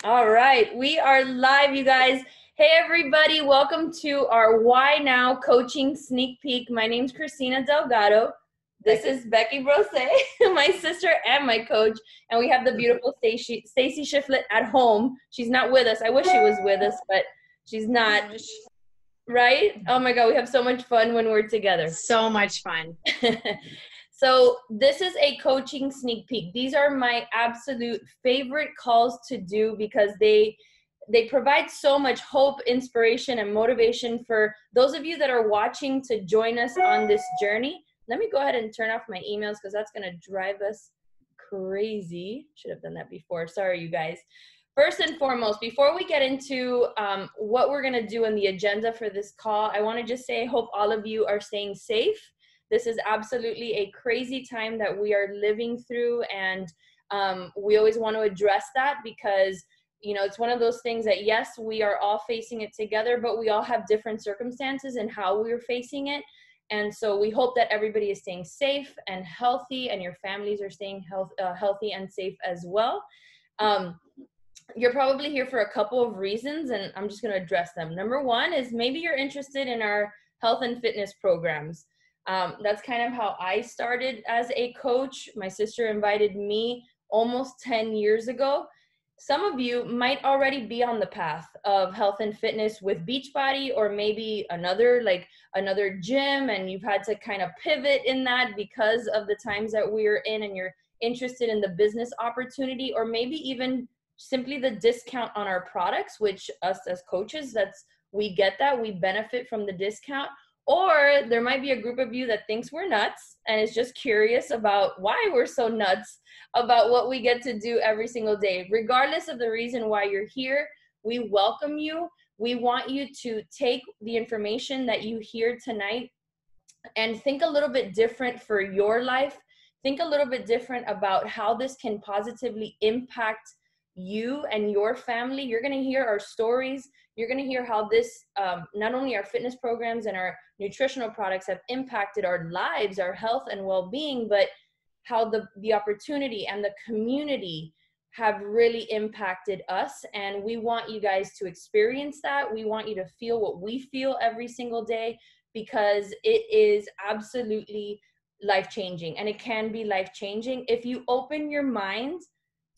All right, we are live, you guys. Hey, everybody, welcome to our Why Now coaching sneak peek. My name's Kristina Delgado. This is Becky Brose, my sister and my coach, and we have the beautiful Stacey Shiflett at home. She's not with us. I wish she was with us, but she's not. Right? Oh my God, we have so much fun when we're together. So much fun. So this is a coaching sneak peek. These are my absolute favorite calls to do because they provide so much hope, inspiration, and motivation for those of you that are watching to join us on this journey. Let me go ahead and turn off my emails because that's going to drive us crazy. Should have done that before. Sorry, you guys. First and foremost, before we get into what we're going to do in the agenda for this call, I want to just say I hope all of you are staying safe. This is absolutely a crazy time that we are living through, and we always want to address that because, you know, it's one of those things that, yes, we are all facing it together, but we all have different circumstances in how we're facing it. And so we hope that everybody is staying safe and healthy, and your families are staying healthy and safe as well. You're probably here for a couple of reasons, and I'm just going to address them. Number one is maybe you're interested in our health and fitness programs. That's kind of how I started as a coach. My sister invited me almost 10 years ago. Some of you might already be on the path of health and fitness with Beachbody, or maybe another gym, and you've had to kind of pivot in that because of the times that we're in, and you're interested in the business opportunity, or maybe even simply the discount on our products, which us as coaches, we get that, we benefit from the discount. Or there might be a group of you that thinks we're nuts and is just curious about why we're so nuts about what we get to do every single day. Regardless of the reason why you're here, we welcome you. We want you to take the information that you hear tonight and think a little bit different for your life. Think a little bit different about how this can positively impact you and your family. You're going to hear our stories. You're going to hear how this, not only our fitness programs and our nutritional products have impacted our lives, our health and well-being, but how the opportunity and the community have really impacted us. And we want you guys to experience that. We want you to feel what we feel every single day, because it is absolutely life-changing, and it can be life-changing if you open your mind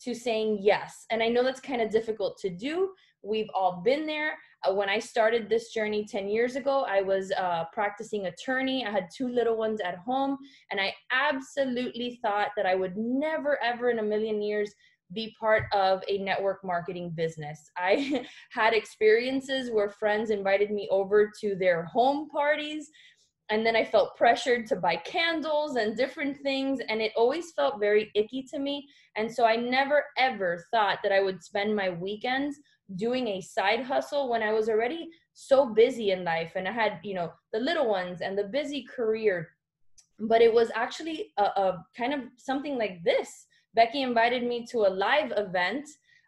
to saying yes. And I know that's kind of difficult to do. We've all been there. When I started this journey 10 years ago, I was a practicing attorney. I had 2 little ones at home, and I absolutely thought that I would never, ever in a million years be part of a network marketing business. I had experiences where friends invited me over to their home parties, and then I felt pressured to buy candles and different things, and it always felt very icky to me. And so I never ever thought that I would spend my weekends doing a side hustle when I was already so busy in life, and I had, you know, the little ones and the busy career. But it was actually a kind of something like this. Becky invited me to a live event.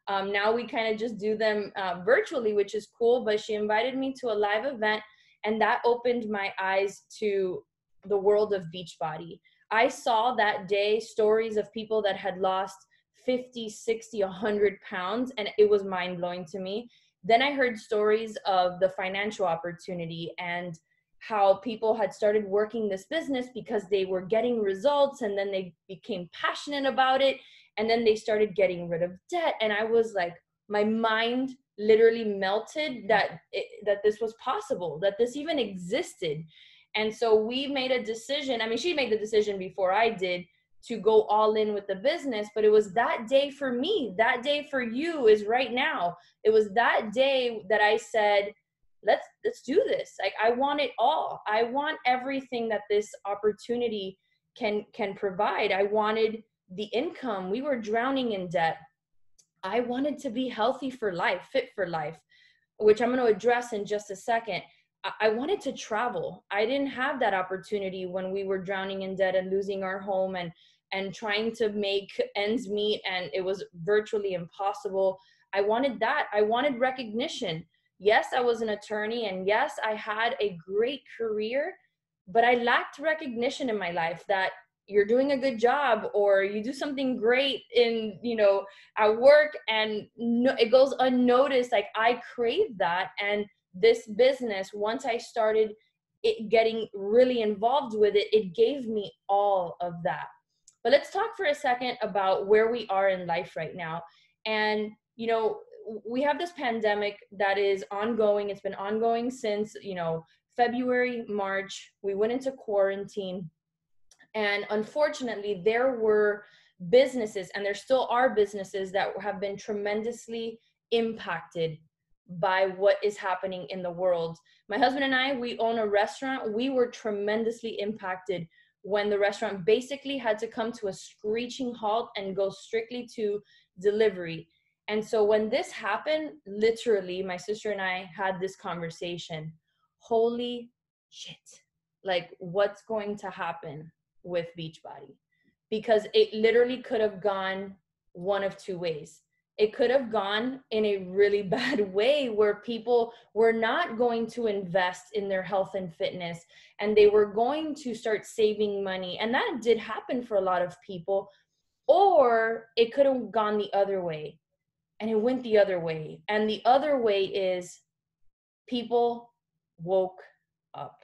Now we kind of just do them virtually, which is cool, but she invited me to a live event, and that opened my eyes to the world of Beachbody. I saw that day stories of people that had lost 50, 60, 100 pounds, and it was mind-blowing to me. Then I heard stories of the financial opportunity and how people had started working this business because they were getting results, and then they became passionate about it, and then they started getting rid of debt. And I was like, my mind literally melted that this was possible, that this even existed. And so we made a decision. I mean, she made the decision before I did to go all in with the business, but it was that day for me. That day for you is right now. It was that day that I said, let's do this. Like, I want it all. I want everything that this opportunity can provide. I wanted the income. We were drowning in debt. I wanted to be healthy for life, fit for life, which I'm going to address in just a second. I wanted to travel. I didn't have that opportunity when we were drowning in debt and losing our home and trying to make ends meet, and it was virtually impossible. I wanted that. I wanted recognition. Yes, I was an attorney, and yes, I had a great career, but I lacked recognition in my life that, you're doing a good job, or you do something great in, you know, at work, and no, it goes unnoticed. Like, I crave that. And this business, once I started getting really involved with it, it gave me all of that. But let's talk for a second about where we are in life right now. And, you know, we have this pandemic that is ongoing. It's been ongoing since, you know, February, March. We went into quarantine. And unfortunately, there were businesses, and there still are businesses, that have been tremendously impacted by what is happening in the world. My husband and I, we own a restaurant. We were tremendously impacted when the restaurant basically had to come to a screeching halt and go strictly to delivery. And so when this happened, literally, my sister and I had this conversation. Holy shit. Like, what's going to happen with Beachbody? Because it literally could have gone one of two ways. It could have gone in a really bad way, where people were not going to invest in their health and fitness, and they were going to start saving money. And that did happen for a lot of people. Or it could have gone the other way, and it went the other way. And the other way is people woke up.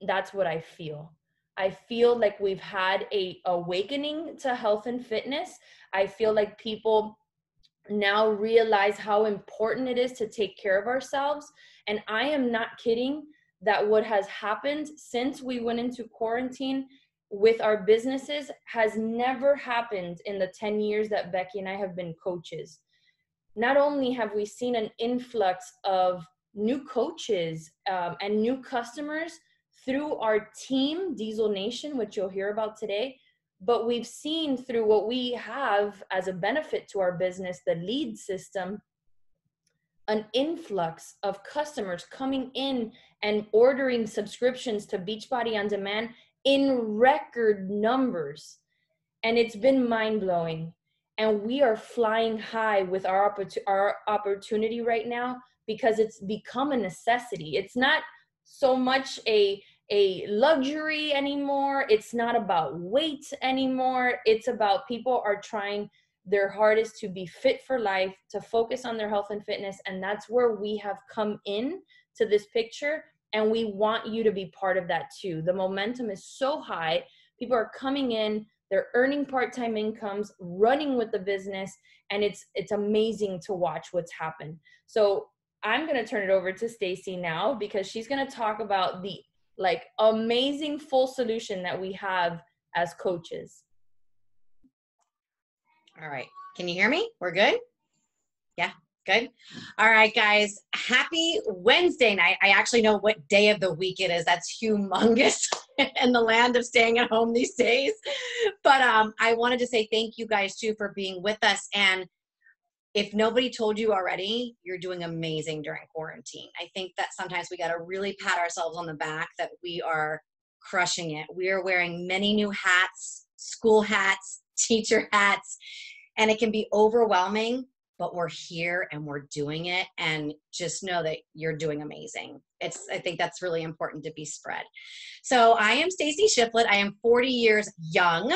That's what I feel. I feel like we've had a awakening to health and fitness. I feel like people now realize how important it is to take care of ourselves. And I am not kidding that what has happened since we went into quarantine with our businesses has never happened in the 10 years that Becky and I have been coaches. Not only have we seen an influx of new coaches and new customers through our team, Diesel Nation, which you'll hear about today, but we've seen through what we have as a benefit to our business, the lead system, an influx of customers coming in and ordering subscriptions to Beachbody On Demand in record numbers. And it's been mind-blowing. And we are flying high with our opportunity right now, because it's become a necessity. It's not so much a luxury anymore. It's not about weight anymore. It's about people are trying their hardest to be fit for life, to focus on their health and fitness. And that's where we have come in to this picture. And we want you to be part of that too. The momentum is so high. People are coming in, they're earning part-time incomes, running with the business, and it's amazing to watch what's happened. So I'm going to turn it over to Stacey now, because she's going to talk about the amazing full solution that we have as coaches. All right. Can you hear me? We're good? Yeah. Good. All right, guys. Happy Wednesday night. I actually know what day of the week it is. That's humongous in the land of staying at home these days. But I wanted to say thank you guys too for being with us. And if nobody told you already, you're doing amazing during quarantine. I think that sometimes we got to really pat ourselves on the back that we are crushing it. We are wearing many new hats, school hats, teacher hats, and it can be overwhelming, but we're here and we're doing it. And just know that you're doing amazing. I think that's really important to be spread. So I am Stacey Shiflett. I am 40 years young,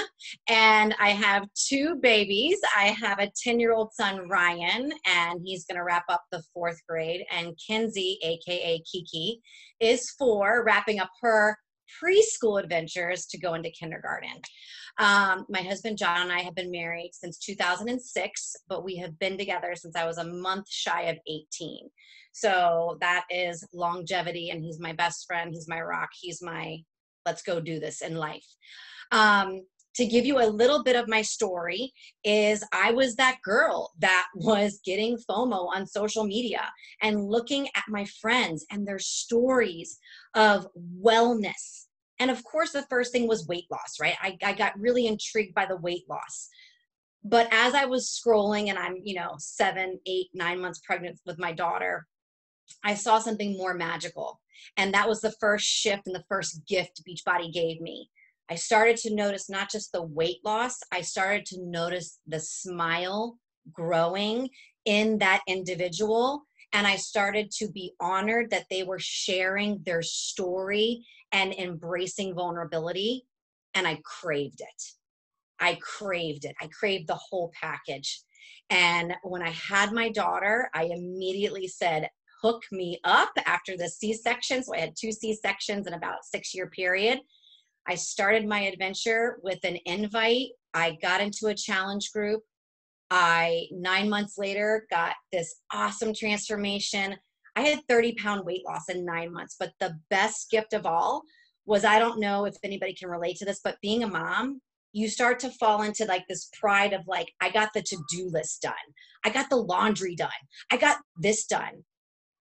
and I have two babies. I have a 10-year-old son, Ryan, and he's going to wrap up the 4th grade. And Kinsey, AKA Kiki, is 4, wrapping up her preschool adventures to go into kindergarten. My husband, John, and I have been married since 2006, but we have been together since I was a month shy of 18. So that is longevity, and he's my best friend. He's my rock. He's my, let's go do this in life. To give you a little bit of my story is I was that girl that was getting FOMO on social media and looking at my friends and their stories of wellness. And of course, the first thing was weight loss, right? I got really intrigued by the weight loss. But as I was scrolling, and I'm, 7, 8, 9 months pregnant with my daughter, I saw something more magical. And that was the first shift and the first gift Beachbody gave me. I started to notice not just the weight loss, I started to notice the smile growing in that individual. And I started to be honored that they were sharing their story and embracing vulnerability. and I craved it. I craved it. I craved the whole package. And when I had my daughter, I immediately said, hook me up after the C-section. So I had 2 C-sections in about a 6-year period. I started my adventure with an invite. I got into a challenge group. 9 months later, got this awesome transformation. I had 30-pound weight loss in 9 months, but the best gift of all was, I don't know if anybody can relate to this, but being a mom, you start to fall into like this pride of like, I got the to-do list done. I got the laundry done. I got this done.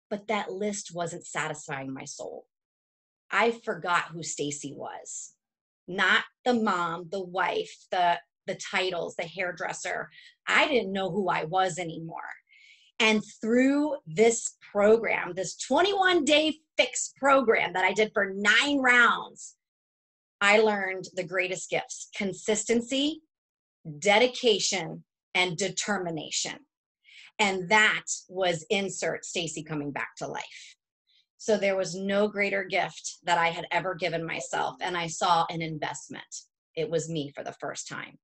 But that list wasn't satisfying my soul. I forgot who Stacey was. Not the mom, the wife, the titles, the hairdresser. I didn't know who I was anymore. And through this program, this 21-day fix program that I did for 9 rounds, I learned the greatest gifts: consistency, dedication, and determination. And that was insert Stacey coming back to life. So there was no greater gift that I had ever given myself. And I saw an investment. It was me for the first time.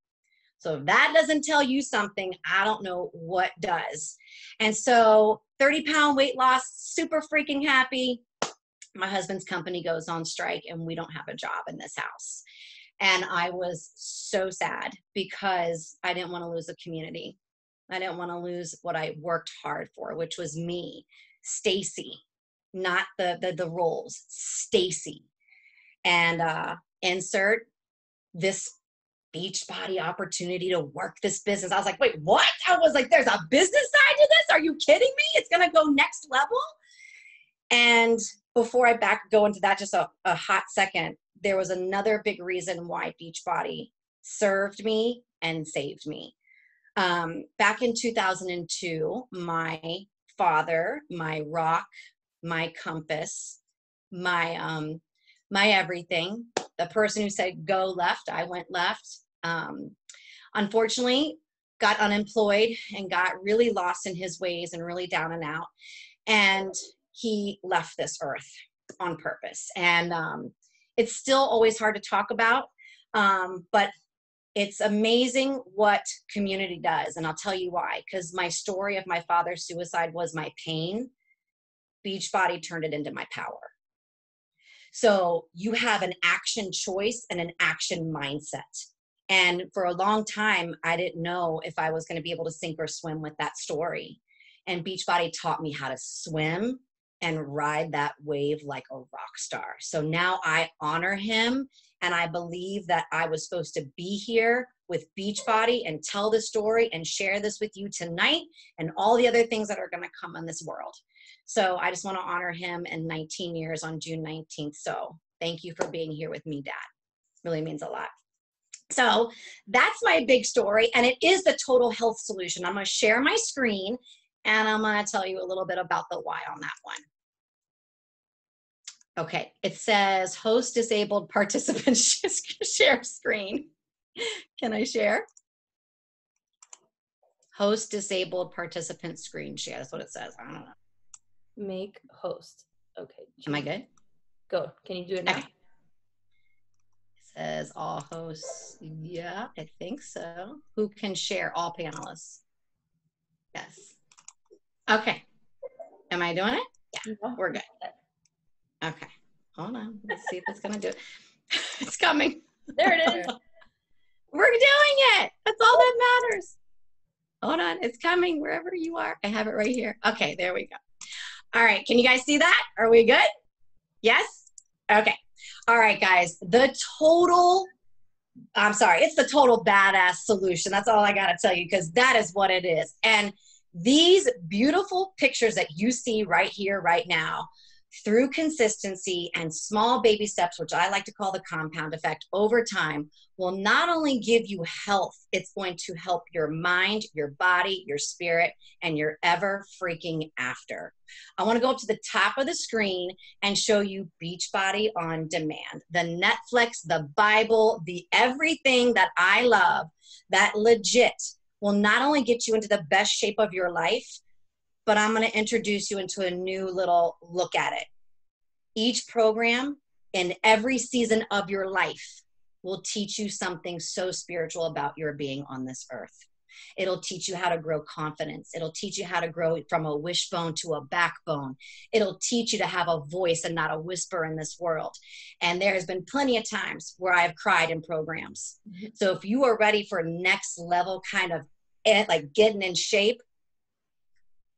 So if that doesn't tell you something, I don't know what does. And so 30-pound weight loss, super freaking happy. My husband's company goes on strike and we don't have a job in this house. And I was so sad because I didn't want to lose a community. I didn't want to lose what I worked hard for, which was me, Stacey, not the roles, Stacey. And insert this Beachbody opportunity to work this business. I was like, wait, what? I was like, there's a business side to this? Are you kidding me? It's going to go next level. And before I go into that just a hot second, there was another big reason why Beachbody served me and saved me. Back in 2002, my father, my rock, my compass, my everything, the person who said go left, I went left, unfortunately got unemployed and got really lost in his ways and really down and out. And he left this earth on purpose. And it's still always hard to talk about, but it's amazing what community does. And I'll tell you why, because my story of my father's suicide was my pain. Beachbody turned it into my power. So you have an action choice and an action mindset. And for a long time, I didn't know if I was going to be able to sink or swim with that story. And Beachbody taught me how to swim and ride that wave like a rock star. So now I honor him, and I believe that I was supposed to be here with Beachbody and tell the story and share this with you tonight and all the other things that are going to come in this world. So I just want to honor him in 19 years on June 19th. So thank you for being here with me, Dad. Really means a lot. So that's my big story, and it is the total health solution. I'm going to share my screen, and I'm going to tell you a little bit about the why on that one. Okay, it says host disabled participants share screen. Can I share? Host disabled participant screen share. That's what it says. I don't know. Make host. Okay. Am I good? Go. Can you do it now? Okay. It says all hosts. Yeah, I think so. Who can share? All panelists. Yes. Okay. Am I doing it? Yeah, we're good. Okay. Hold on. Let's see if it's going to do it. It's coming. There it is. We're doing it. That's all that matters. Hold on. It's coming wherever you are. I have it right here. Okay. There we go. All right. Can you guys see that? Are we good? Yes? Okay. All right, guys. It's the total badass solution. That's all I got to tell you, because that is what it is. And these beautiful pictures that you see right here, right now, through consistency and small baby steps, which I like to call the compound effect, over time, will not only give you health, it's going to help your mind, your body, your spirit, and your ever freaking after. I want to go up to the top of the screen and show you Beachbody on Demand, the Netflix, the Bible, the everything that I love that legit will not only get you into the best shape of your life, but I'm going to introduce you into a new little look at it. Each program in every season of your life will teach you something so spiritual about your being on this earth. It'll teach you how to grow confidence. It'll teach you how to grow from a wishbone to a backbone. It'll teach you to have a voice and not a whisper in this world. And there has been plenty of times where I've cried in programs. So if you are ready for next level kind of like getting in shape,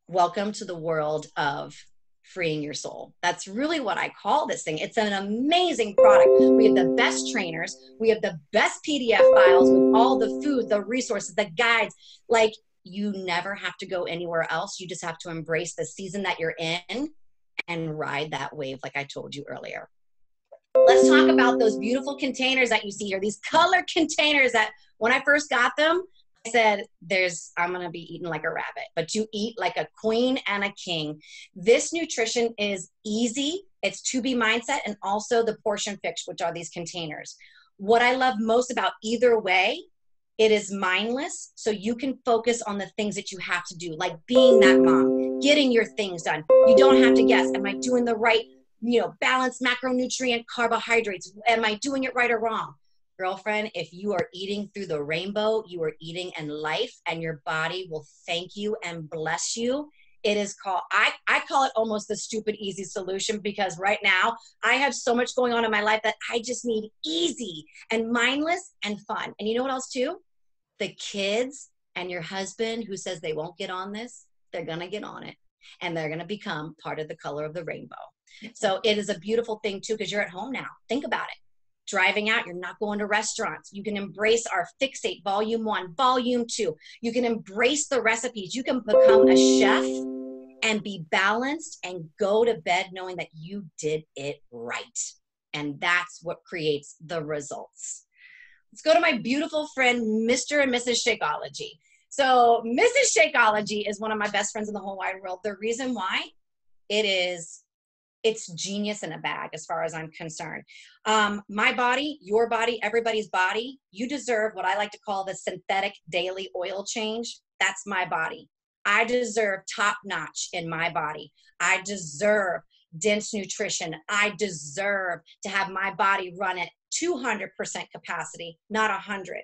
welcome to the world of freeing your soul. That's really what I call this thing. It's an amazing product. We have the best trainers. We have the best PDF files with all the food, the resources, the guides. Like, you never have to go anywhere else. You just have to embrace the season that you're in and ride that wave, like I told you earlier. Let's talk about those beautiful containers that you see here. These color containers that when I first got them, I said, I'm going to be eating like a rabbit, but you eat like a queen and a king. This nutrition is easy. It's to be mindset, and also the portion fix, which are these containers. What I love most about either way, it is mindless. So you can focus on the things that you have to do, like being that mom, getting your things done. You don't have to guess, am I doing the right, balanced macronutrient carbohydrates? Am I doing it right or wrong? Girlfriend, if you are eating through the rainbow, you are eating in life, and your body will thank you and bless you. It is called, I call it almost the stupid easy solution, because right now I have so much going on in my life that I just need easy and mindless and fun. And you know what else too? The kids and your husband who says they won't get on this, they're going to get on it, and they're going to become part of the color of the rainbow. So it is a beautiful thing too, because you're at home now. Think about it. Driving out, you're not going to restaurants. You can embrace our Fixate Volume 1, Volume 2. You can embrace the recipes. You can become a chef and be balanced and go to bed knowing that you did it right. And that's what creates the results. Let's go to my beautiful friend, Mr. and Mrs. Shakeology. So Mrs. Shakeology is one of my best friends in the whole wide world. The reason why, it's genius in a bag as far as I'm concerned. My body, your body, everybody's body, you deserve what I like to call the synthetic daily oil change. That's my body. I deserve top notch in my body. I deserve dense nutrition. I deserve to have my body run at 200% capacity, not 100.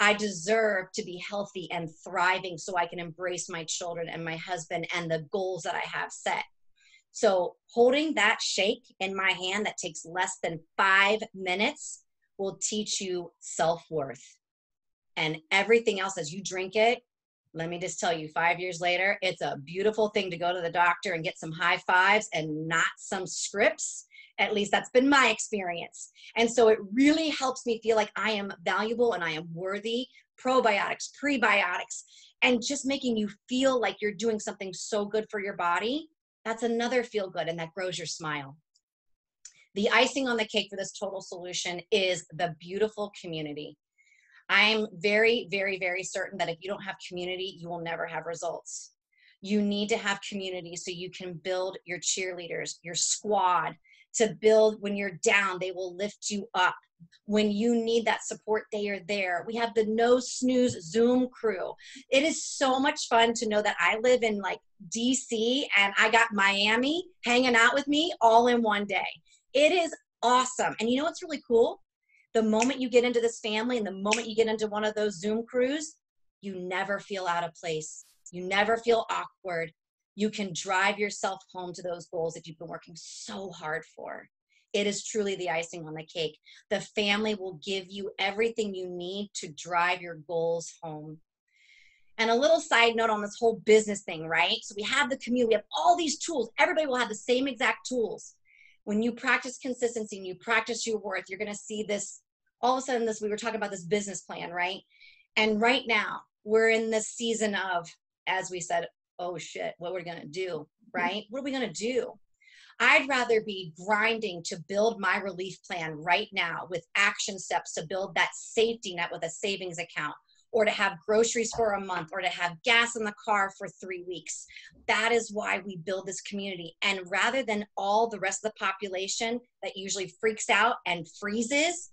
I deserve to be healthy and thriving so I can embrace my children and my husband and the goals that I have set. So holding that shake in my hand that takes less than 5 minutes will teach you self-worth. And everything else as you drink it, let me just tell you, 5 years later, it's a beautiful thing to go to the doctor and get some high fives and not some scripts. At least that's been my experience. And so it really helps me feel like I am valuable and I am worthy. Probiotics, prebiotics, and just making you feel like you're doing something so good for your body. That's another feel good, and that grows your smile. The icing on the cake for this total solution is the beautiful community. I'm very, very, very certain that if you don't have community, you will never have results. You need to have community so you can build your cheerleaders, your squad, to build when you're down, they will lift you up. When you need that support, they are there. We have the no snooze Zoom crew. It is so much fun to know that I live in like DC and I got Miami hanging out with me all in one day. It is awesome. And you know what's really cool? The moment you get into this family and the moment you get into one of those Zoom crews, you never feel out of place. You never feel awkward. You can drive yourself home to those goals that you've been working so hard for. It is truly the icing on the cake. The family will give you everything you need to drive your goals home. And a little side note on this whole business thing, right? So we have the community, we have all these tools. Everybody will have the same exact tools. When you practice consistency and you practice your worth, you're going to see this, all of a sudden we were talking about this business plan, right? And right now we're in this season of, as we said, oh shit, what we're going to do, right? What are we going to do? I'd rather be grinding to build my relief plan right now with action steps to build that safety net with a savings account, or to have groceries for a month, or to have gas in the car for 3 weeks. That is why we build this community. And rather than all the rest of the population that usually freaks out and freezes,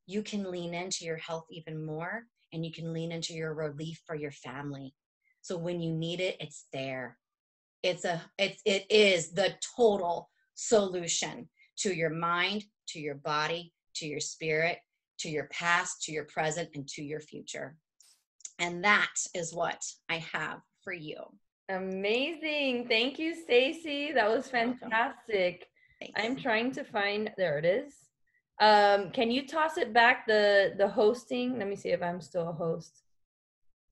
you can lean into your health even more, and you can lean into your relief for your family. So when you need it, it's there. It is the total solution to your mind, to your body, to your spirit, to your past, to your present, and to your future. And that is what I have for you. Amazing. Thank you, Stacey. That was fantastic. I'm trying to find, there it is. Can you toss it back, the hosting? Let me see if I'm still a host.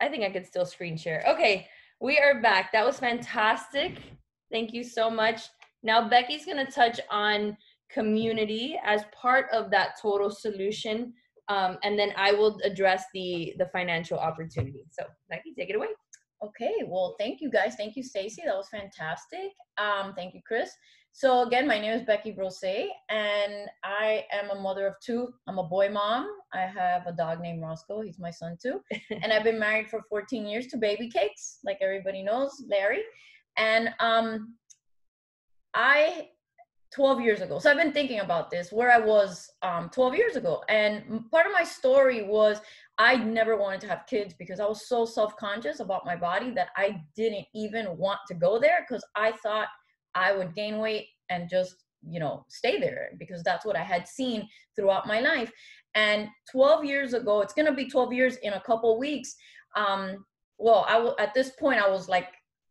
I think I could still screen share. Okay, we are back. That was fantastic. Thank you so much. Now Becky's going to touch on community as part of that total solution. And then I will address the financial opportunity. So Becky, take it away. Okay, well, thank you guys. Thank you, Stacey. That was fantastic. Thank you, Chris. So again, my name is Becky Brose, and I am a mother of two. I'm a boy mom. I have a dog named Roscoe. He's my son too. And I've been married for 14 years to Baby Cakes, like everybody knows, Larry. And 12 years ago. So I've been thinking about this, where I was 12 years ago. And part of my story was I never wanted to have kids because I was so self-conscious about my body that I didn't even want to go there, because I thought I would gain weight and just, you know, stay there, because that's what I had seen throughout my life. And 12 years ago, it's going to be 12 years in a couple weeks. Well, at this point, I was like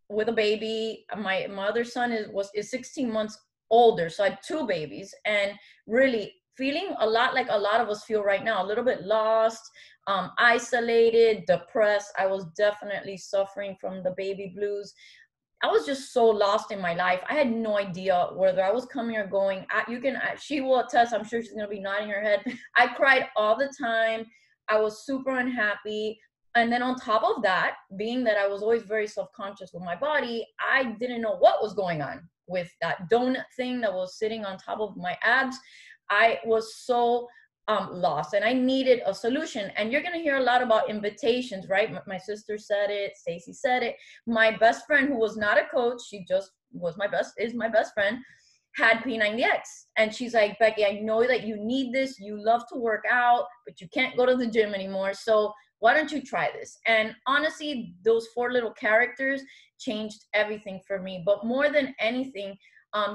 with a baby. My other son is 16 months older. So I had two babies, and really feeling a lot like a lot of us feel right now, a little bit lost, isolated, depressed. I was definitely suffering from the baby blues. I was just so lost in my life. I had no idea whether I was coming or going. She will attest, I'm sure she's going to be nodding her head. I cried all the time. I was super unhappy. And then on top of that, being that I was always very self-conscious with my body, I didn't know what was going on with that donut thing that was sitting on top of my abs. I was so lost, and I needed a solution. And you're going to hear a lot about invitations, right? My sister said it, Stacey said it. My best friend, who was not a coach, she just was is my best friend, had P90X. And she's like, Becky, I know that you need this. You love to work out, but you can't go to the gym anymore. So why don't you try this? And honestly, those 4 little characters changed everything for me. But more than anything,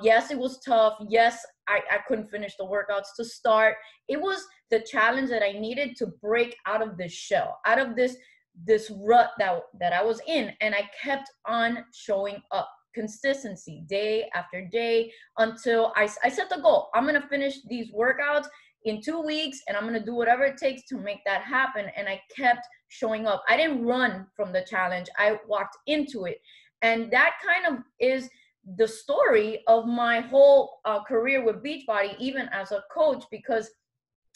yes, it was tough. Yes, I couldn't finish the workouts to start. It was the challenge that I needed to break out of this shell, out of this rut that I was in. And I kept on showing up. Consistency, day after day, until I set the goal. I'm going to finish these workouts in 2 weeks, and I'm going to do whatever it takes to make that happen. And I kept showing up. I didn't run from the challenge. I walked into it. And that kind of is the story of my whole career with Beachbody, even as a coach, because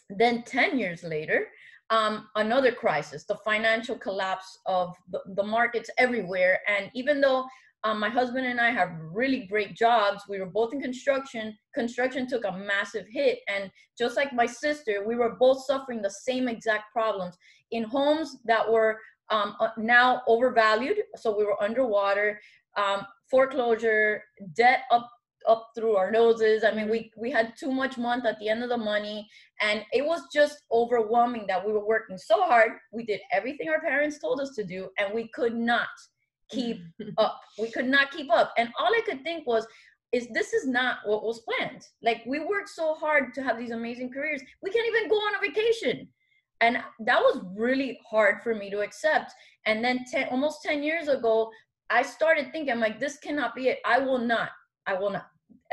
then 10 years later, another crisis, the financial collapse of the markets everywhere. And even though my husband and I have really great jobs, we were both in construction. Construction took a massive hit. And just like my sister, we were both suffering the same exact problems in homes that were now overvalued. So we were underwater, foreclosure, debt up through our noses. I mean, we had too much month at the end of the money, and it was just overwhelming that we were working so hard. We did everything our parents told us to do, and we could not keep up. We could not keep up. And all I could think was, this is not what was planned. Like, we worked so hard to have these amazing careers. We can't even go on a vacation. And that was really hard for me to accept. And then almost 10 years ago, I started thinking, I'm like, this cannot be it. I will not.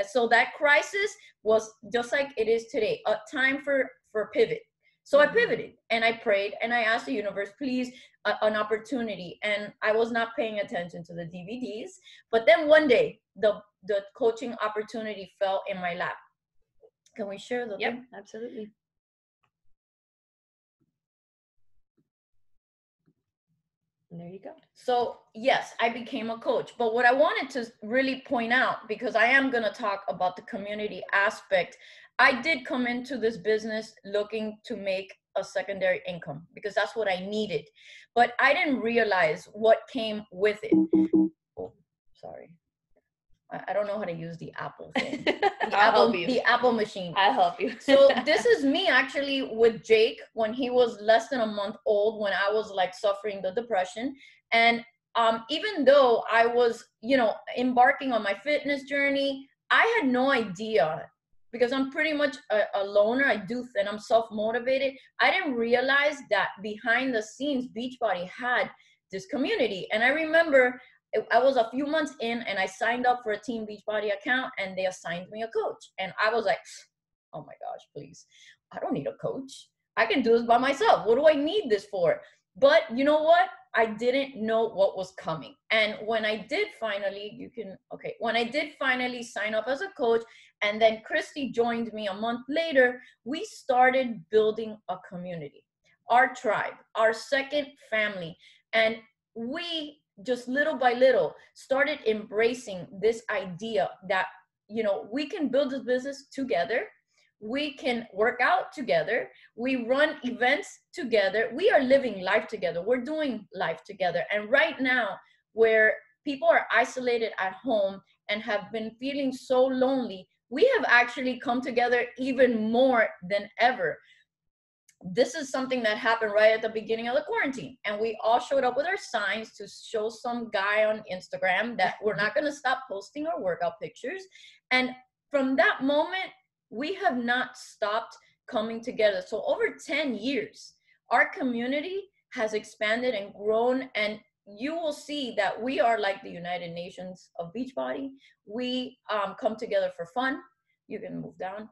So that crisis was just like it is today, a time for pivot. So I pivoted, and I prayed, and I asked the universe, please, an opportunity. And I was not paying attention to the DVDs. But then one day, the coaching opportunity fell in my lap. Can we share the thing? Absolutely. And there you go. So yes, I became a coach. But what I wanted to really point out, because I am going to talk about the community aspect, I did come into this business looking to make a secondary income, because that's what I needed. But I didn't realize what came with it. Oh, sorry. I don't know how to use the Apple thing. The Apple machine. I'll help you. So this is me actually with Jake when he was less than a month old, when I was like suffering the depression. And even though I was, embarking on my fitness journey, I had no idea because I'm pretty much a loner. And I'm self-motivated. I didn't realize that behind the scenes, Beachbody had this community. And I remember I was a few months in and I signed up for a Team Beachbody account and they assigned me a coach. And I was like, oh my gosh, please, I don't need a coach. I can do this by myself. What do I need this for? But you know what? I didn't know what was coming. And when I did finally, when I did finally sign up as a coach, and then Christy joined me a month later, we started building a community, our tribe, our second family. And we just little by little started embracing this idea that, you know, we can build this business together. We can work out together. We run events together. We are living life together. We're doing life together. And right now, where people are isolated at home and have been feeling so lonely, we have actually come together even more than ever. This is something that happened right at the beginning of the quarantine. And we all showed up with our signs to show some guy on Instagram that we're not going to stop posting our workout pictures. And from that moment, we have not stopped coming together. So over 10 years, our community has expanded and grown, and you will see that we are like the United Nations of Beachbody. We come together for fun. You can move down.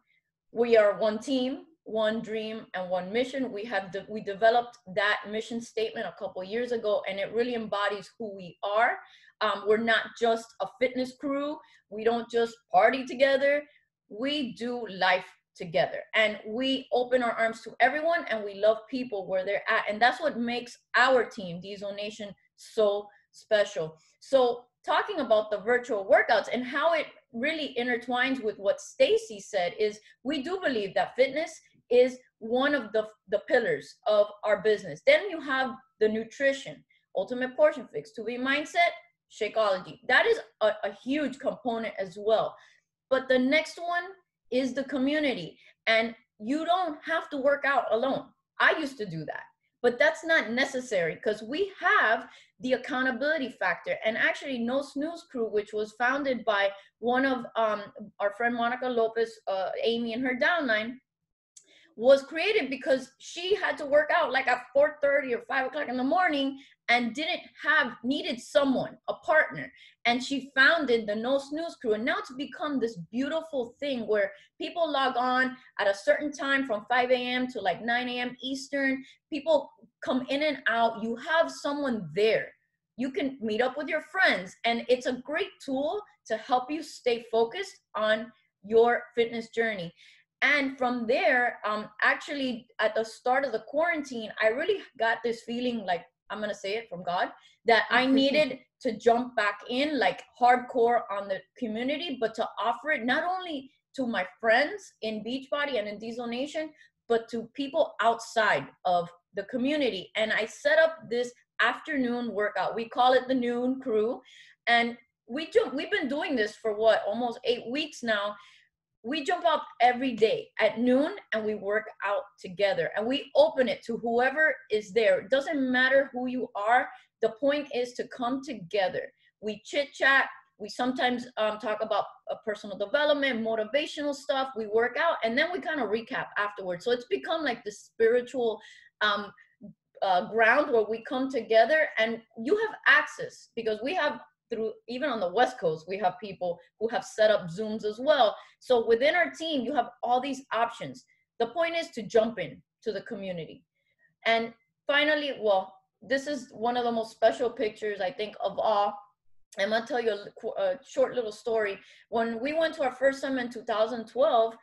We are one team, one dream, and one mission. We developed that mission statement a couple years ago, and it really embodies who we are. We're not just a fitness crew. We don't just party together. We do life together, and we open our arms to everyone, and we love people where they're at. And that's what makes our team, Diesel Nation, so special. So talking about the virtual workouts and how it really intertwines with what Stacey said is, we do believe that fitness is one of the pillars of our business. Then you have the nutrition, Ultimate Portion Fix, 2B Mindset, Shakeology. That is a huge component as well. But the next one is the community. And you don't have to work out alone. I used to do that, but that's not necessary because we have the accountability factor. And actually, No Snooze Crew, which was founded by one of our friend Monica Lopez, Amy and her downline, was created because she had to work out like at 4:30 or 5 o'clock in the morning and needed someone, a partner. And she founded the No Snooze Crew. And now it's become this beautiful thing where people log on at a certain time from 5 a.m. to like 9 a.m. Eastern. People come in and out. You have someone there. You can meet up with your friends. And it's a great tool to help you stay focused on your fitness journey. And from there, actually at the start of the quarantine, I really got this feeling, like, I'm going to say it from God, that I needed to jump back in like hardcore on the community, but to offer it not only to my friends in Beachbody and in Diesel Nation, but to people outside of the community. And I set up this afternoon workout. We call it the Noon Crew. And we've been doing this for almost 8 weeks now. We jump up every day at noon and we work out together, and we open it to whoever is there. It doesn't matter who you are. The point is to come together. We chit chat. We sometimes talk about personal development, motivational stuff. We work out, and then we kind of recap afterwards. So it's become like the spiritual ground where we come together, and you have access because we have, even on the West Coast, we have people who have set up Zooms as well. So within our team, you have all these options. The point is to jump in to the community. And finally, well, this is one of the most special pictures, I think, of all. I'm going to tell you a short little story. When we went to our first summit in 2012,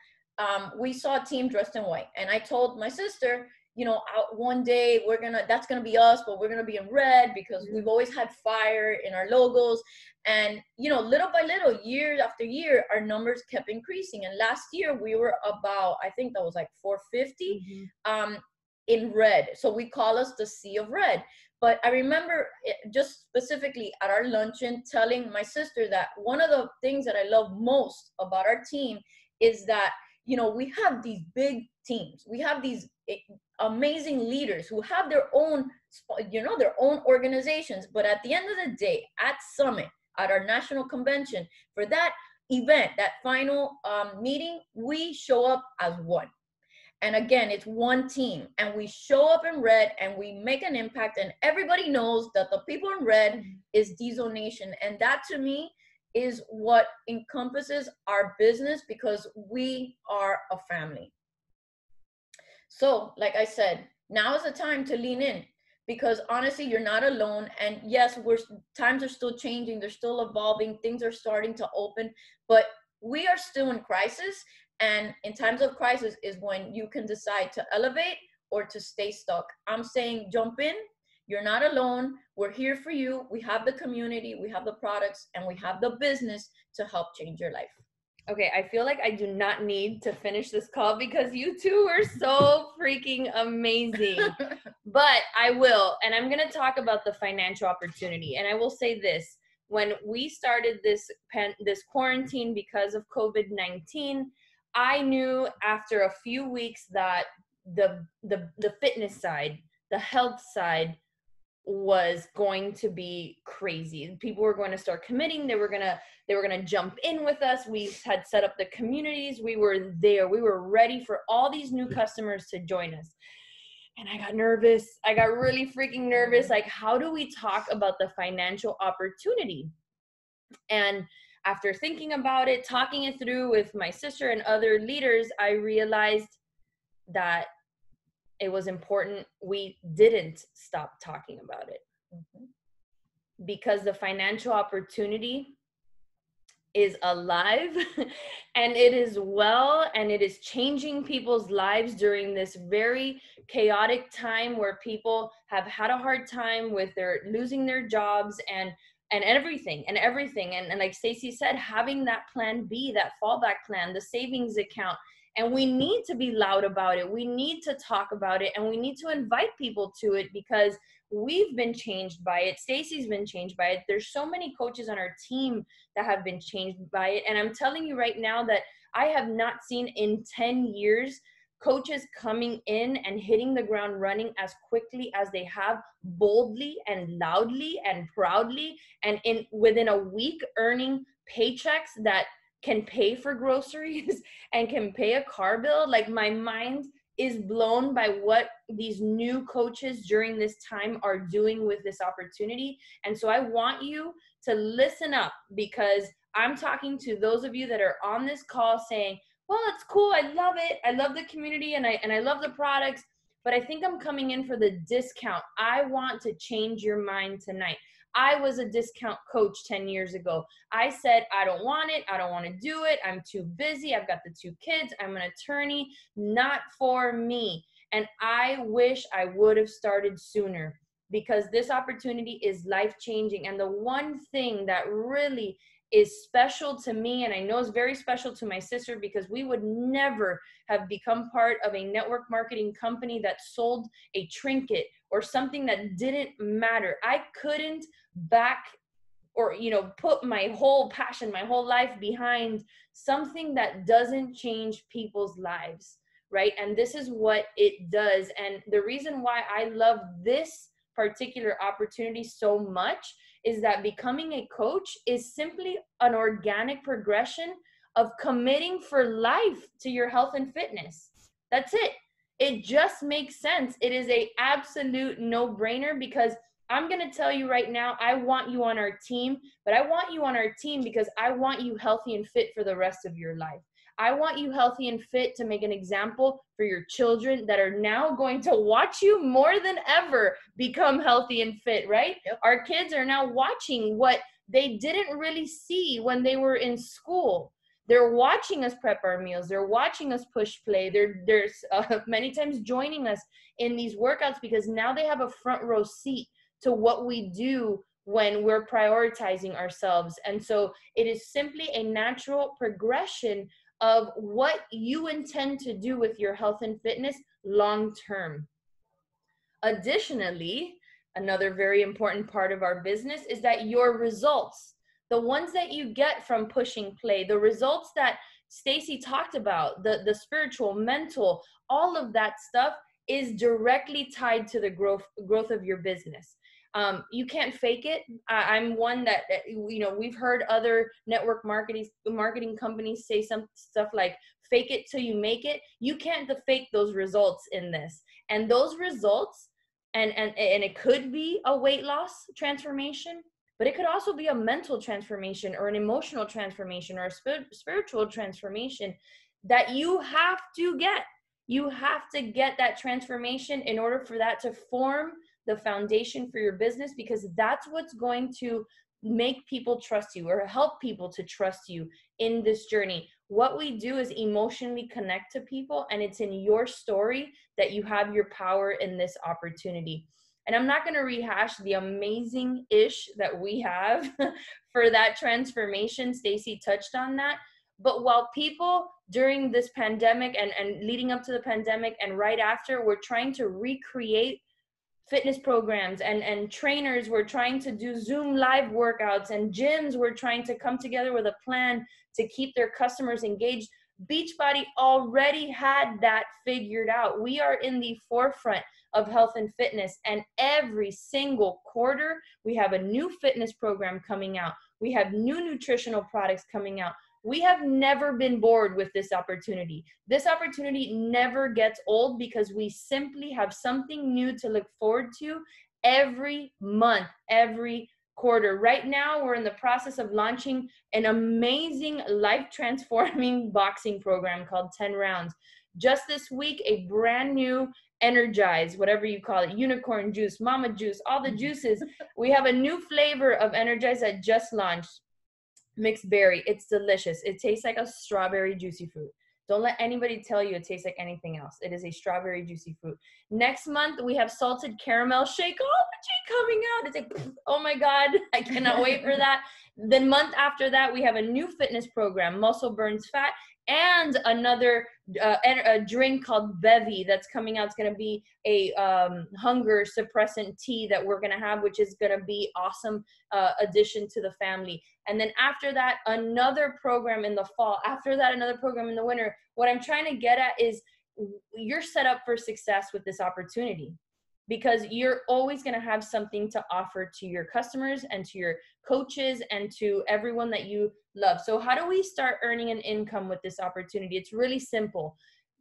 we saw a team dressed in white. And I told my sister, you know, one day that's gonna be us, but we're gonna be in red because we've always had fire in our logos. And, you know, little by little, year after year, our numbers kept increasing. And last year we were about, I think that was like 450 in red. So we call us the Sea of Red. But I remember just specifically at our luncheon telling my sister that one of the things that I love most about our team is that, you know, we have these big teams. We have these amazing leaders who have their own, you know, their own organizations. But at the end of the day, at Summit, at our national convention, for that, event, that final meeting, we show up as one. And again, it's one team, and we show up in red and we make an impact, and everybody knows that the people in red is Diesel Nation. And that to me is what encompasses our business, because we are a family. So like I said, now is the time to lean in, because honestly, you're not alone. And yes, times are still changing, they're still evolving, things are starting to open, but we are still in crisis. And in times of crisis is when you can decide to elevate or to stay stuck. I'm saying jump in. You're not alone. We're here for you. We have the community, we have the products, and we have the business to help change your life. Okay, I feel like I do not need to finish this call because you two are so freaking amazing. But I will, and I'm going to talk about the financial opportunity. And I will say this, when we started this quarantine because of COVID-19, I knew after a few weeks that the fitness side, the health side was going to be crazy. People were going to start committing. They were going to jump in with us. We had set up the communities. We were there. We were ready for all these new customers to join us. And I got nervous. I got really freaking nervous. Like, how do we talk about the financial opportunity? And after thinking about it, talking it through with my sister and other leaders, I realized that it was important we didn't stop talking about it. Because the financial opportunity is alive and it is well, and it is changing people's lives during this very chaotic time where people have had a hard time with losing their jobs and everything. And like Stacey said, having that plan B, that fallback plan, the savings account. And we need to be loud about it. We need to talk about it, and we need to invite people to it, because we've been changed by it. Stacey's been changed by it. There's so many coaches on our team that have been changed by it. And I'm telling you right now that I have not seen in 10 years coaches coming in and hitting the ground running as quickly as they have, boldly and loudly and proudly, and within a week earning paychecks that can pay for groceries and can pay a car bill. Like, my mind is blown by what these new coaches during this time are doing with this opportunity. And so I want you to listen up, because I'm talking to those of you that are on this call saying, well, it's cool, I love it, I love the community, and I love the products, but I think I'm coming in for the discount. I want to change your mind tonight. I was a discount coach 10 years ago. I said, I don't want it. I don't want to do it. I'm too busy. I've got the 2 kids. I'm an attorney. Not for me. And I wish I would have started sooner, because this opportunity is life-changing. And the one thing that really is special to me, and I know is very special to my sister, because we would never have become part of a network marketing company that sold a trinket or something that didn't matter. I couldn't back or put my whole passion, my whole life behind something that doesn't change people's lives, right? And this is what it does. And the reason why I love this particular opportunity so much is that becoming a coach is simply an organic progression of committing for life to your health and fitness. That's it. It just makes sense. It is a absolute no-brainer, because I'm going to tell you right now, I want you on our team, but I want you on our team because I want you healthy and fit for the rest of your life. I want you healthy and fit to make an example for your children that are now going to watch you more than ever become healthy and fit, right? Yep. Our kids are now watching what they didn't really see when they were in school. They're watching us prep our meals. They're watching us push play. They're many times joining us in these workouts, because now they have a front row seat to what we do when we're prioritizing ourselves. And so it is simply a natural progression of what you intend to do with your health and fitness long term. Additionally, another very important part of our business is that your results, the ones that you get from pushing play, the results that Stacey talked about, the spiritual, mental, all of that stuff is directly tied to the growth of your business. You can't fake it. I'm one that, you know, we've heard other network marketing companies say some stuff like fake it till you make it. You can't fake those results in this. And those results, and it could be a weight loss transformation, but it could also be a mental transformation or an emotional transformation or a spiritual transformation that you have to get. You have to get that transformation in order for that to form the foundation for your business, because that's what's going to make people trust you or help people to trust you in this journey. What we do is emotionally connect to people, and it's in your story that you have your power in this opportunity. And I'm not going to rehash the amazing ish that we have for that transformation. Stacey touched on that. But while people during this pandemic and leading up to the pandemic and right after were trying to recreate fitness programs, and trainers were trying to do Zoom live workouts, and gyms were trying to come together with a plan to keep their customers engaged, Beachbody already had that figured out. We are in the forefront of health and fitness, and every single quarter we have a new fitness program coming out. We have new nutritional products coming out. We have never been bored with this opportunity. This opportunity never gets old because we simply have something new to look forward to every month, every quarter. Right now, we're in the process of launching an amazing life-transforming boxing program called 10 Rounds. Just this week, a brand new Energize, whatever you call it, unicorn juice, mama juice, all the juices. We have a new flavor of Energize that just launched. Mixed berry. It's delicious. It tastes like a strawberry juicy fruit. Don't let anybody tell you it tastes like anything else. It is a strawberry juicy fruit. Next month, we have salted caramel Shakeology coming out. It's like, oh my God, I cannot wait for that. The month after that, we have a new fitness program, Muscle Burns Fat, and another a drink called Bevy that's coming out. It's going to be a hunger suppressant tea that we're going to have, which is going to be awesome addition to the family. And then after that, another program in the fall. After that, another program in the winter. What I'm trying to get at is you're set up for success with this opportunity, because you're always going to have something to offer to your customers and to your coaches and to everyone that you love. So how do we start earning an income with this opportunity? It's really simple.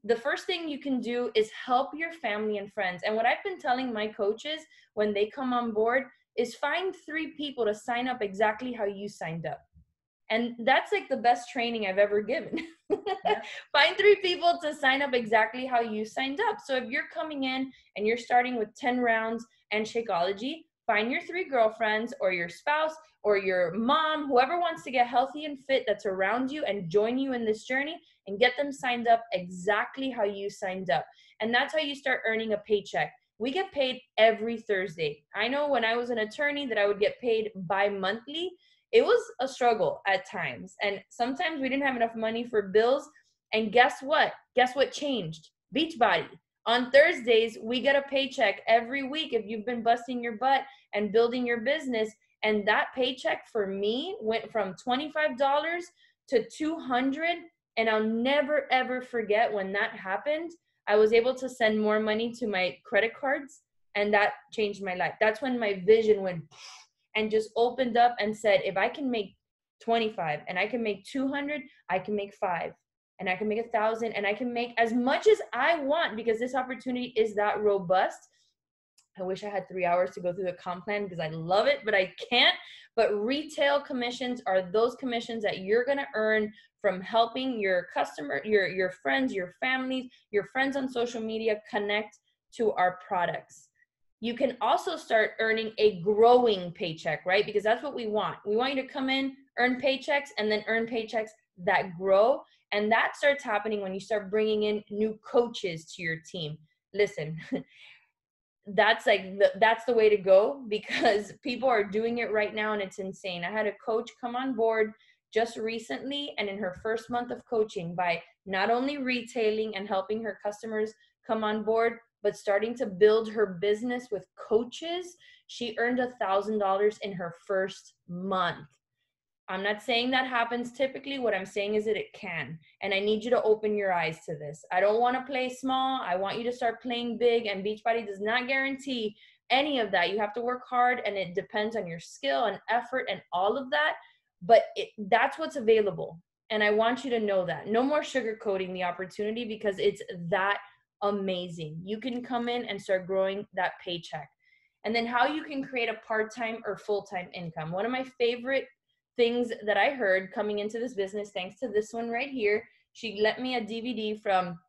The first thing you can do is help your family and friends. And what I've been telling my coaches when they come on board is find 3 people to sign up exactly how you signed up. And that's like the best training I've ever given. Yeah. Find 3 people to sign up exactly how you signed up. So if you're coming in and you're starting with 10 rounds and Shakeology, find your 3 girlfriends or your spouse or your mom, whoever wants to get healthy and fit that's around you and join you in this journey, and get them signed up exactly how you signed up. And that's how you start earning a paycheck. We get paid every Thursday. I know when I was an attorney that I would get paid bi-monthly. It was a struggle at times. And sometimes we didn't have enough money for bills. And guess what? Guess what changed? Beachbody. On Thursdays, we get a paycheck every week if you've been busting your butt and building your business. And that paycheck for me went from $25 to $200. And I'll never, ever forget when that happened. I was able to send more money to my credit cards, and that changed my life. That's when my vision went and just opened up and said, if I can make 25 and I can make 200, I can make 5 and I can make 1,000 and I can make as much as I want, because this opportunity is that robust. I wish I had 3 hours to go through the comp plan because I love it, but I can't. But retail commissions are those commissions that you're going to earn from helping your customer, your friends, your families, your friends on social media connect to our products. You can also start earning a growing paycheck, right? Because that's what we want. We want you to come in, earn paychecks, and then earn paychecks that grow. And that starts happening when you start bringing in new coaches to your team. Listen, that's the way to go, because people are doing it right now and it's insane. I had a coach come on board just recently, and in her first month of coaching, by not only retailing and helping her customers come on board, but starting to build her business with coaches, she earned $1,000 in her first month. I'm not saying that happens typically. What I'm saying is that it can. And I need you to open your eyes to this. I don't want to play small. I want you to start playing big. And Beachbody does not guarantee any of that. You have to work hard, and it depends on your skill and effort and all of that. But that's what's available. And I want you to know that. No more sugarcoating the opportunity, because it's that amazing. You can come in and start growing that paycheck. And then how you can create a part-time or full-time income. One of my favorite things that I heard coming into this business, thanks to this one right here, she lent me a DVD from,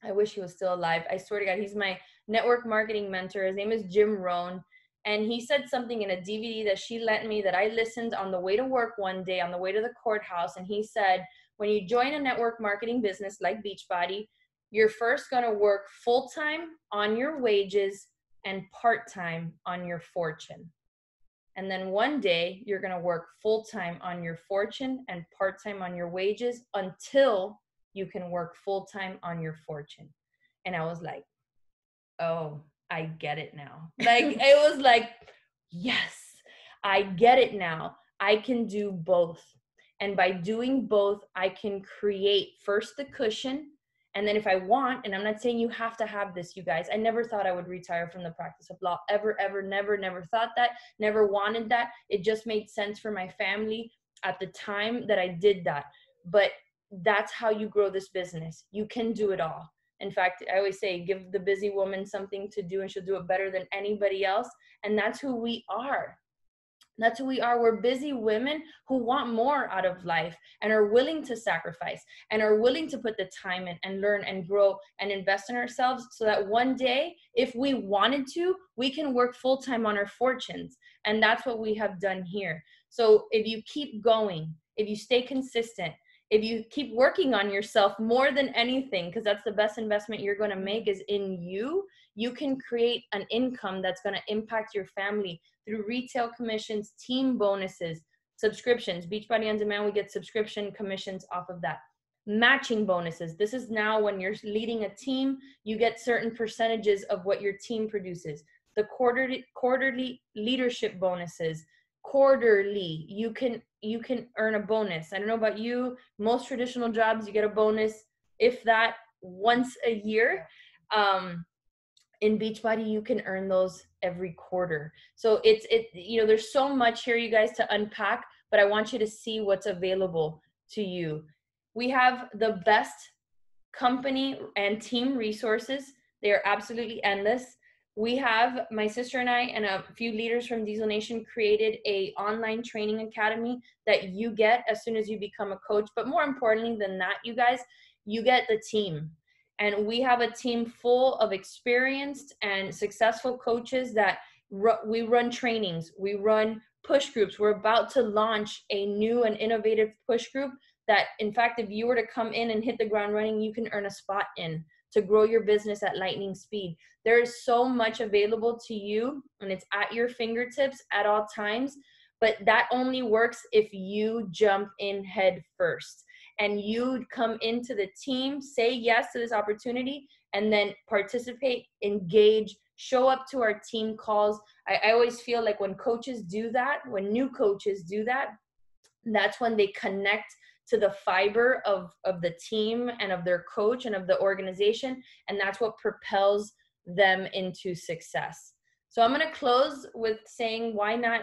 I wish he was still alive. I swear to God, he's my network marketing mentor. His name is Jim Rohn. And he said something in a DVD that she lent me that I listened on the way to work one day, on the way to the courthouse. And he said, when you join a network marketing business like Beachbody, you're first going to work full-time on your wages and part-time on your fortune. And then one day you're going to work full-time on your fortune and part-time on your wages until you can work full-time on your fortune. And I was like, oh, I get it now. Like, it was like, yes, I get it now. I can do both. And by doing both, I can create first the cushion. And then if I want, and I'm not saying you have to have this, you guys, I never thought I would retire from the practice of law, ever, never thought that, never wanted that. It just made sense for my family at the time that I did that. But that's how you grow this business. You can do it all. In fact, I always say, give the busy woman something to do and she'll do it better than anybody else. And that's who we are. That's who we are. We're busy women who want more out of life and are willing to sacrifice and are willing to put the time in and learn and grow and invest in ourselves, so that one day, if we wanted to, we can work full-time on our fortunes. And that's what we have done here. So if you keep going, if you stay consistent, if you keep working on yourself more than anything, because that's the best investment you're going to make is in you, you can create an income that's going to impact your family through retail commissions, team bonuses, subscriptions. Beachbody On Demand, we get subscription commissions off of that. Matching bonuses. This is now when you're leading a team, you get certain percentages of what your team produces. The quarterly leadership bonuses. Quarterly, you can earn a bonus. I don't know about you, most traditional jobs, you get a bonus, if that, once a year. In Beachbody, you can earn those every quarter. So there's so much here, you guys, to unpack, but I want you to see what's available to you. We have the best company and team resources. They are absolutely endless. We have, my sister and I and a few leaders from Diesel Nation created a online training academy that you get as soon as you become a coach. But more importantly than that, you guys, you get the team. And we have a team full of experienced and successful coaches that we run trainings, we run push groups. We're about to launch a new and innovative push group that, in fact, if you were to come in and hit the ground running, you can earn a spot in to grow your business at lightning speed. There is so much available to you, and it's at your fingertips at all times, but that only works if you jump in head first. And you come into the team, say yes to this opportunity, and then participate, engage, show up to our team calls. I always feel like when coaches do that, when new coaches do that, that's when they connect to the fiber of the team and of their coach and of the organization. And that's what propels them into success. So I'm going to close with saying, why not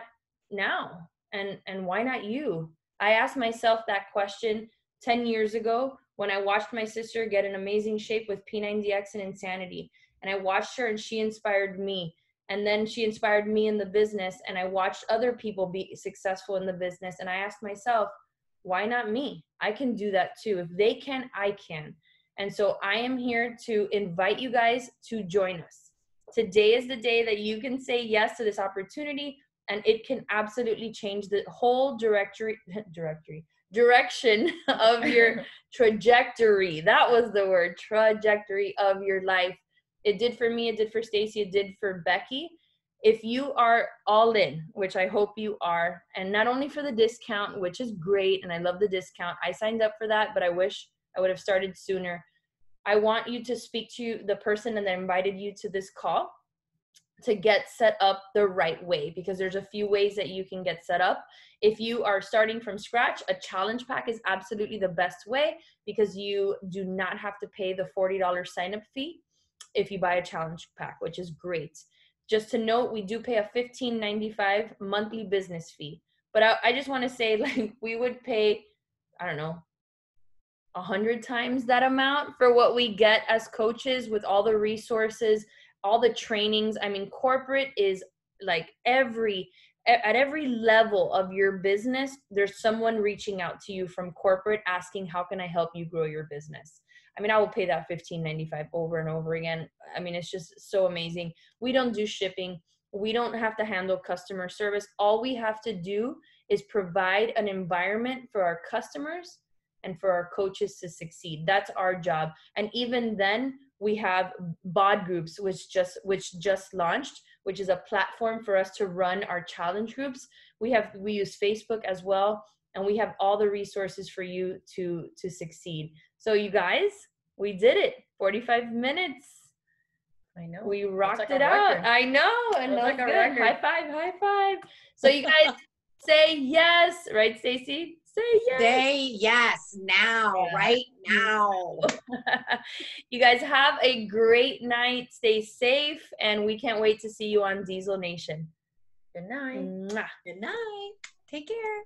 now? And why not you? I asked myself that question 10 years ago when I watched my sister get in amazing shape with P90X and Insanity. And I watched her and she inspired me. And then she inspired me in the business, and I watched other people be successful in the business. And I asked myself, why not me? I can do that too. If they can, I can. And so I am here to invite you guys to join us. Today is the day that you can say yes to this opportunity, and it can absolutely change the whole direction of your trajectory. That was the word, trajectory of your life. It did for me, it did for Stacey, it did for Becky. If you are all in, which I hope you are, and not only for the discount, which is great, and I love the discount. I signed up for that, but I wish I would have started sooner. I want you to speak to the person that invited you to this call to get set up the right way, because there's a few ways that you can get set up. If you are starting from scratch, a challenge pack is absolutely the best way, because you do not have to pay the $40 sign-up fee if you buy a challenge pack, which is great. just to note, we do pay a $15.95 monthly business fee. But I just want to say, like, we would pay, I don't know, 100 times that amount for what we get as coaches with all the resources, all the trainings. I mean, corporate is like at every level of your business, there's someone reaching out to you from corporate asking, how can I help you grow your business? I mean, I will pay that $15.95 over and over again. I mean, it's just so amazing. We don't do shipping. We don't have to handle customer service. All we have to do is provide an environment for our customers and for our coaches to succeed. That's our job. And even then, we have bod groups, which just launched, which is a platform for us to run our challenge groups. We use Facebook as well, and we have all the resources for you to succeed. So you guys, we did it. 45 minutes. I know. We rocked it out. I know. And that was good. High five, high five. So you guys say yes, right, Stacey? Say yes. Say yes now, right now. You guys have a great night. Stay safe, and we can't wait to see you on Diesel Nation. Good night. Mwah. Good night. Take care.